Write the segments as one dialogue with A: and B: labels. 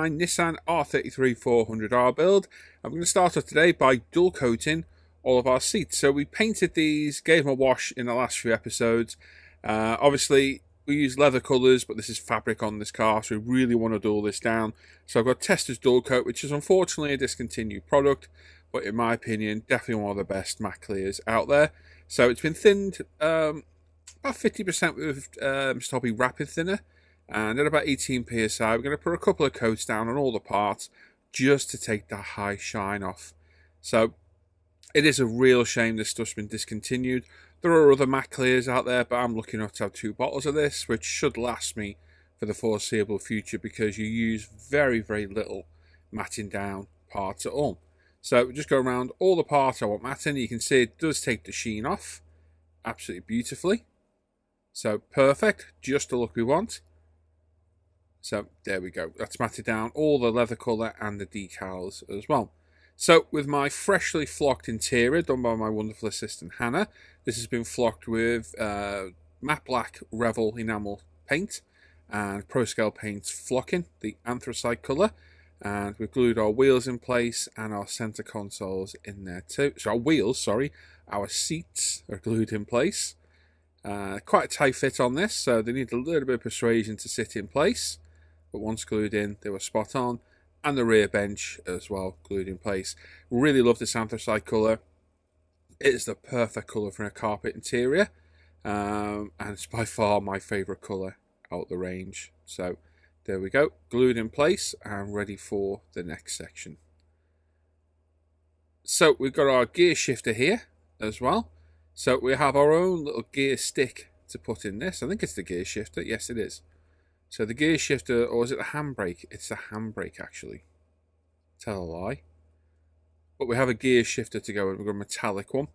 A: Nissan R33 400R build. I'm going to start off today by dual coating all of our seats. So we painted these, gave them a wash in the last few episodes. Obviously we use leather colours, but this is fabric on this car, so we really want to dull this down. So I've got Tester's dual coat, which is unfortunately a discontinued product, but in my opinion definitely one of the best matte clears out there. So it's been thinned about 50% with Mr. Hobby Rapid Thinner, and at about 18 psi we're going to put a couple of coats down on all the parts just to take that high shine off. So it is a real shame this stuff's been discontinued. There are other matte clears out there, but I'm lucky enough to have 2 bottles of this, which should last me for the foreseeable future because you use very little matting down parts at all. So just go around all the parts I want matting. You can see it does take the sheen off absolutely beautifully. So perfect, just the look we want. So there we go, that's matted down all the leather colour and the decals as well. So with my freshly flocked interior done by my wonderful assistant Hannah, this has been flocked with matte black Revel enamel paint and Pro Scale Paints flocking, the anthracite colour. And we've glued our wheels in place and our centre consoles in there too. So our wheels, sorry, our seats are glued in place. Quite a tight fit on this, so they need a little bit of persuasion to sit in place. But once glued in, they were spot on. And the rear bench as well, glued in place. Really love this anthracite colour. It is the perfect colour for a carpet interior. And it's by far my favourite colour out the range. So there we go, glued in place and ready for the next section. So we've got our gear shifter here as well. So we have our own little gear stick to put in this. I think it's the gear shifter. Yes, it is. So the gear shifter, or is it the handbrake? It's the handbrake actually. Tell a lie. But we have a gear shifter to go in. We've got a metallic one,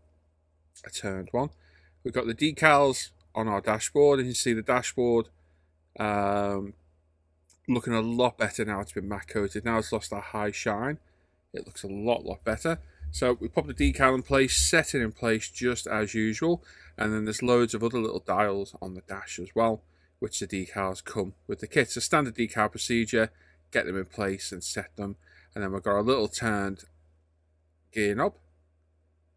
A: a turned one. We've got the decals on our dashboard, and you see the dashboard looking a lot better now it's been matte coated. Now it's lost that high shine. It looks a lot better. So we pop the decal in place, set it in place just as usual, and then there's loads of other little dials on the dash as well, which the decals come with the kit. So standard decal procedure, get them in place and set them, and then we've got our little turned gear knob.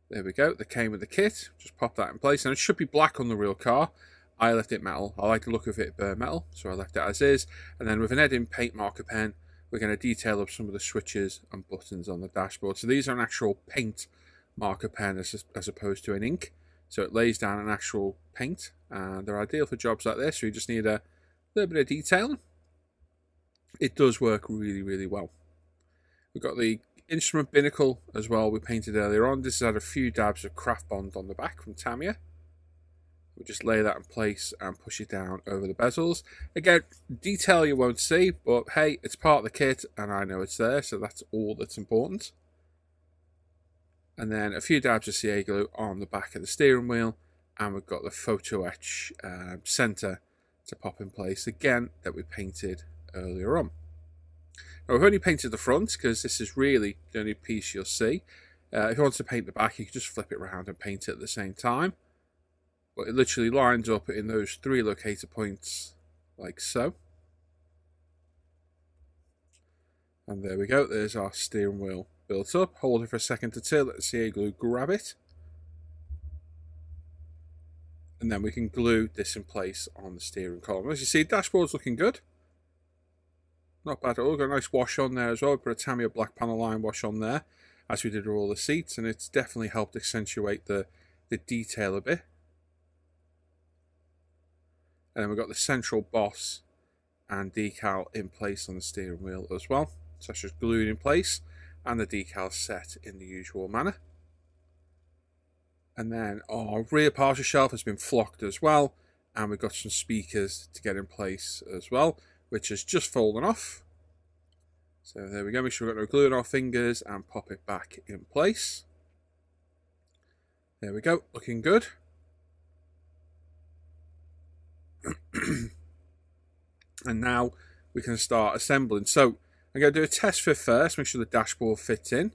A: There we go, that came with the kit. Just pop that in place, and it should be black on the real car. I left it metal. I like the look of it bare metal, so I left it as is. And then with an Edding paint marker pen, we're going to detail up some of the switches and buttons on the dashboard. So these are an actual paint marker pen as opposed to an ink. So it lays down an actual paint, and they're ideal for jobs like this. So you just need a little bit of detailing. It does work really well. We've got the instrument binnacle as well we painted earlier on. This has had a few dabs of craft bond on the back from Tamiya. We just lay that in place and push it down over the bezels. Again, detail you won't see, but hey, it's part of the kit and I know it's there, so that's all that's important. And then a few dabs of CA glue on the back of the steering wheel, and we've got the photo-etch centre to pop in place again that we painted earlier on. Now, we've only painted the front because this is really the only piece you'll see. If you want to paint the back, you can just flip it around and paint it at the same time. But it literally lines up in those 3 locator points like so. And there we go, there's our steering wheel built up. Hold it for a second to till, let the CA glue grab it. And then we can glue this in place on the steering column. As you see, dashboard's looking good. Not bad at all. Got a nice wash on there as well. Put a Tamiya black panel line wash on there, as we did with all the seats, and it's definitely helped accentuate the detail a bit. And then we've got the central boss and decal in place on the steering wheel as well. So that's just glued in place and the decal set in the usual manner. And then our rear partial shelf has been flocked as well. And we've got some speakers to get in place as well, which has just fallen off. So there we go. Make sure we've got no glue on our fingers and pop it back in place. There we go. Looking good. And now we can start assembling. So I'm going to do a test fit first, make sure the dashboard fits in,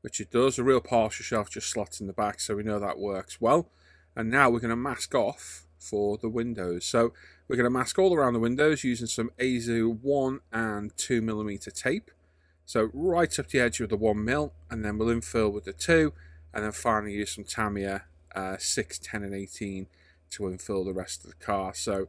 A: which it does. The real partial shelf just slots in the back, so we know that works well. And now we're going to mask off for the windows. So We're going to mask all around the windows using some AZU 1 and 2mm tape. So right up the edge of the 1mm, and then we'll infill with the 2, and then finally use some Tamiya 6, 10 and 18 to infill the rest of the car. So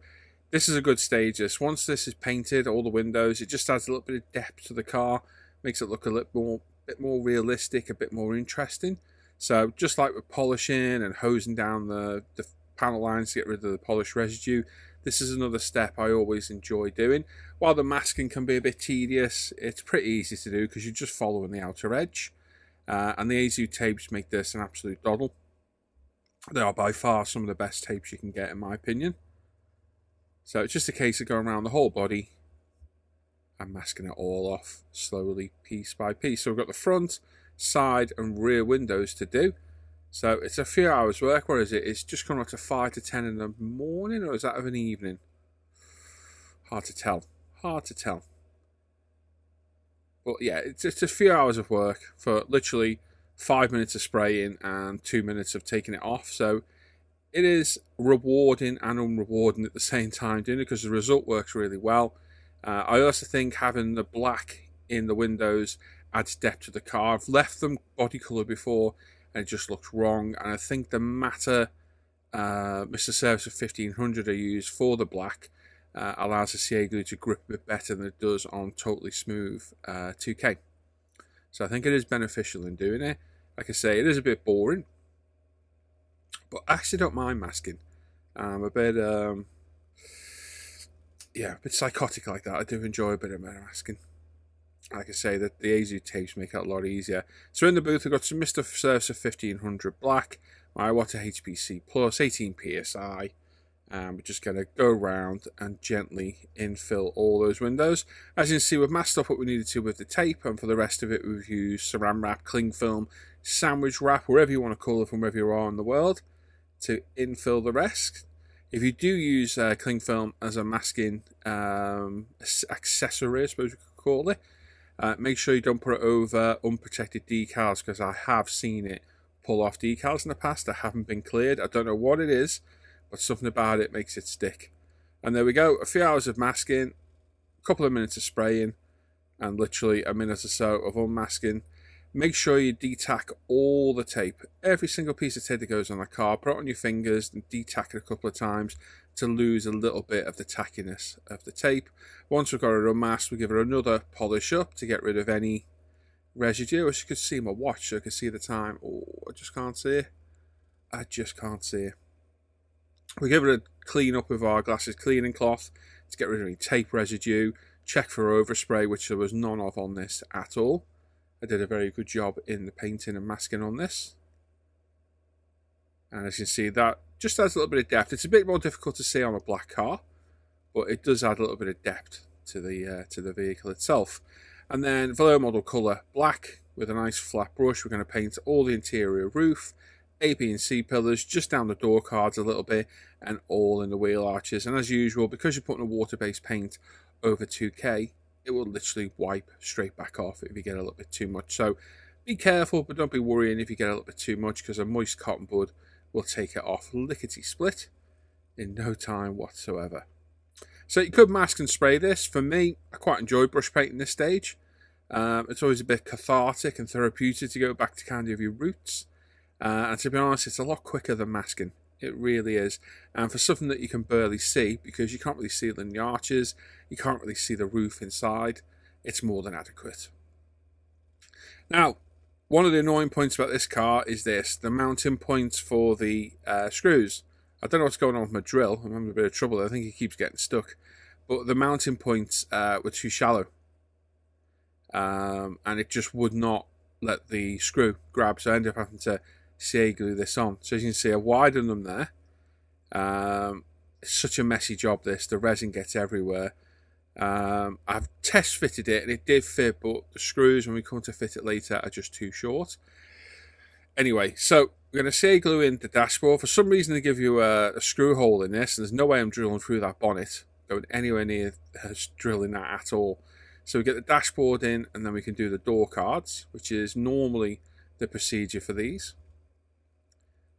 A: this is a good stage. Once this is painted, all the windows, it just adds a little bit of depth to the car, makes it look a little bit more realistic, a bit more interesting. So just like with polishing and hosing down the panel lines to get rid of the polish residue, this is another step I always enjoy doing. While the masking can be a bit tedious, it's pretty easy to do because you're just following the outer edge. And the AZU tapes make this an absolute doddle. They are by far some of the best tapes you can get, in my opinion. So it's just a case of going around the whole body and masking it all off slowly, piece by piece. So we've got the front, side and rear windows to do. So it's a few hours work. What is it? It's just coming up to 5 to 10 in the morning, or is that of an evening? Hard to tell. Hard to tell. But yeah, it's a few hours of work for literally 5 minutes of spraying and 2 minutes of taking it off. So it is rewarding and unrewarding at the same time doing it, because the result works really well. I also think having the black in the windows adds depth to the car. I've left them body colour before and it just looks wrong, and I think the matte Mr. Servicer 1500 I use for the black allows the CA glue to grip a bit better than it does on totally smooth 2K. So I think it is beneficial in doing it. Like I say, it is a bit boring, but I actually don't mind masking. I'm a bit a bit psychotic like that. I do enjoy a bit of masking. Like I say, that the AZU tapes make it a lot easier. So in the booth, I've got some Mr. Servicer 1500 black, my Water HPC Plus, 18 PSI. We're just going to go around and gently infill all those windows. As you can see, we've masked off what we needed to with the tape, and for the rest of it, we've used saran wrap, cling film, sandwich wrap, wherever you want to call it from wherever you are in the world, to infill the rest. If you do use cling film as a masking accessory, I suppose we could call it, make sure you don't put it over unprotected decals, because I have seen it pull off decals in the past that haven't been cleared. I don't know what it is, but something about it makes it stick. And there we go, a few hours of masking, a couple of minutes of spraying, and literally a minute or so of unmasking. Make sure you detack all the tape, every single piece of tape that goes on the car. Put it on your fingers and detack it a couple of times to lose a little bit of the tackiness of the tape. Once we've got it unmasked, we give it another polish up to get rid of any residue. As you can see my watch, so I can see the time. Oh, I just can't see it. I just can't see it. We give it a clean up with our glasses cleaning cloth to get rid of any tape residue. Check for overspray, which there was none of on this at all. I did a very good job in the painting and masking on this. And as you can see, that just adds a little bit of depth. It's a bit more difficult to see on a black car, but it does add a little bit of depth to the vehicle itself. And then Vallejo model colour black with a nice flat brush. We're going to paint all the interior roof, A, B and C pillars, just down the door cards a little bit, and all in the wheel arches. And as usual, because you're putting a water-based paint over 2K, it will literally wipe straight back off if you get a little bit too much. So be careful, but don't be worrying if you get a little bit too much, because a moist cotton bud will take it off lickety-split in no time whatsoever. So you could mask and spray this. For me, I quite enjoy brush painting this stage. It's always a bit cathartic and therapeutic to go back to kind of your roots. And to be honest, it's a lot quicker than masking. It really is. And for something that you can barely see, because you can't really see it in the arches, you can't really see the roof inside, it's more than adequate. Now, one of the annoying points about this car is this, the mounting points for the screws. I don't know what's going on with my drill. I'm having a bit of trouble. I think it keeps getting stuck. But the mounting points were too shallow. And it just would not let the screw grab. So I ended up having to CA glue this on. So as you can see, I widened them there. It's such a messy job this. The resin gets everywhere. I've test fitted it and it did fit, but the screws when we come to fit it later are just too short. Anyway, so we're going to CA glue in the dashboard. For some reason they give you a screw hole in this, and there's no way I'm drilling through that bonnet, going anywhere near drilling that at all. So we get the dashboard in, and then we can do the door cards, which is normally the procedure for these.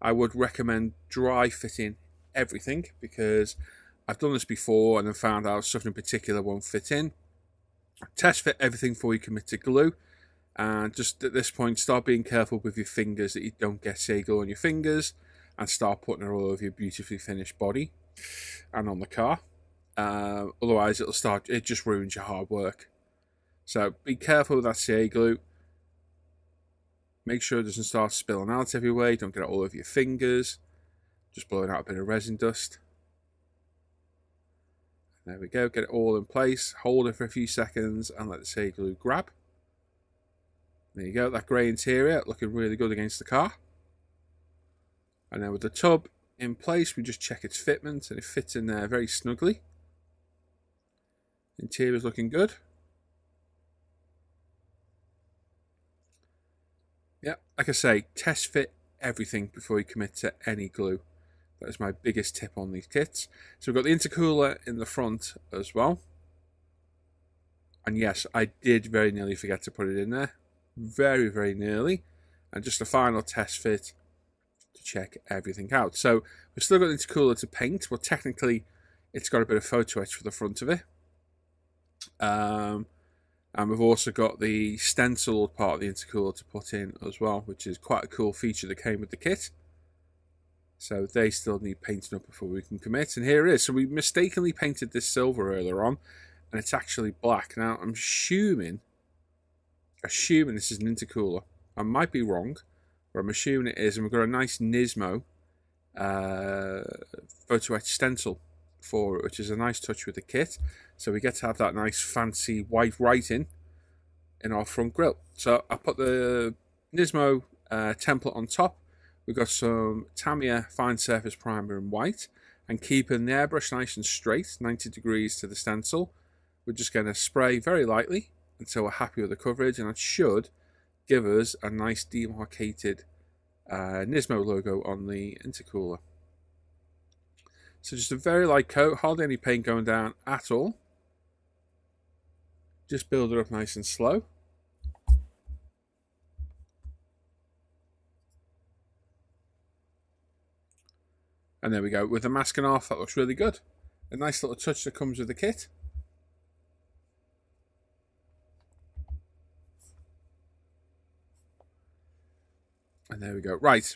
A: I would recommend dry fitting everything, because I've done this before and then found out something in particular won't fit in. Test fit everything before you commit to glue. And just at this point, start being careful with your fingers that you don't get say glue on your fingers, and start putting it all over your beautifully finished body and on the car. Otherwise, it just ruins your hard work. So be careful with that CA glue. Make sure it doesn't start spilling out everywhere. Don't get it all over your fingers. Just blowing out a bit of resin dust. There we go. Get it all in place. Hold it for a few seconds and let the CA glue grab. There you go, that grey interior looking really good against the car. And then with the tub in place, we just check its fitment, and it fits in there very snugly. Interior's looking good. Yeah, like I say, test fit everything before you commit to any glue. That is my biggest tip on these kits. So we've got the intercooler in the front as well. And yes, I did very nearly forget to put it in there. Very, very nearly. And just a final test fit to check everything out. So we've still got the intercooler to paint. Well, technically, it's got a bit of photo etch for the front of it. And we've also got the stenciled part of the intercooler to put in as well, which is quite a cool feature that came with the kit. So they still need painting up before we can commit. And here it is. So we mistakenly painted this silver earlier on, and it's actually black. Now, I'm assuming this is an intercooler. I might be wrong, but I'm assuming it is. And we've got a nice Nismo photo etch stencil for it, which is a nice touch with the kit. So we get to have that nice fancy white writing in our front grille. So I put the Nismo template on top. We've got some Tamiya fine surface primer in white, and keeping the airbrush nice and straight, 90 degrees to the stencil. We're just going to spray very lightly until we're happy with the coverage, and that should give us a nice demarcated Nismo logo on the intercooler. So just a very light coat, hardly any paint going down at all. Just build it up nice and slow. And there we go, with the masking off, that looks really good. A nice little touch that comes with the kit. And there we go. Right,